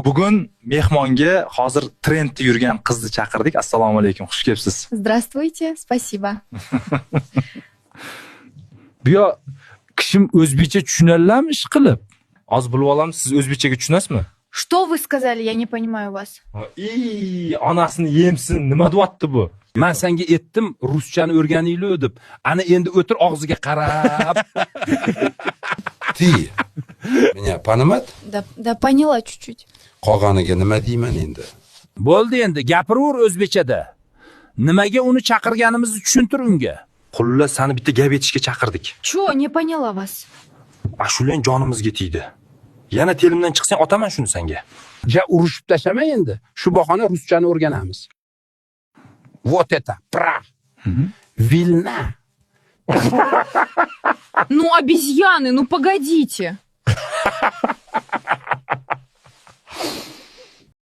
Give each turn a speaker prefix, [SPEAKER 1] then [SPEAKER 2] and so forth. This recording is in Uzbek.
[SPEAKER 1] Bugun mehmonga hozir trendda yurgan qizni chaqirdik. Assalomu alaykum, xush kelibsiz.
[SPEAKER 2] Здравствуйте, спасибо.
[SPEAKER 3] Bu yo kishim o'zbekcha tushunarlarmi ish qilib?
[SPEAKER 1] Hozir bilib olamiz, siz o'zbekchaga tushunasizmi?
[SPEAKER 2] Что вы сказали? Я не понимаю вас.
[SPEAKER 1] Onasini yemsin, nima deyapti bu?
[SPEAKER 3] Men senga aytdim, ruschani o'rganinglar deb. Ana endi o'tir og'ziga qarab.
[SPEAKER 4] Ты меня понимать?
[SPEAKER 2] Да поняла чуть-чуть.
[SPEAKER 4] Qolganiga nima deyman endi?
[SPEAKER 3] Bo'ldi endi, gapiraver o'zbekchada. Nimaga uni chaqirganimizni tushuntir unga.
[SPEAKER 1] Xullas, seni bitta gap etishga chaqirdik.
[SPEAKER 2] Чё, не поняла вас.
[SPEAKER 1] Ashulang jonimizga tegdi. Yana telimdan chiqsang otaman shuni senga.
[SPEAKER 3] Ja urushib tashlama endi. Shu bahona ruschani o'rganamiz. Вот это, пра. Vilna.
[SPEAKER 2] Ну, обезьяны, ну погодите.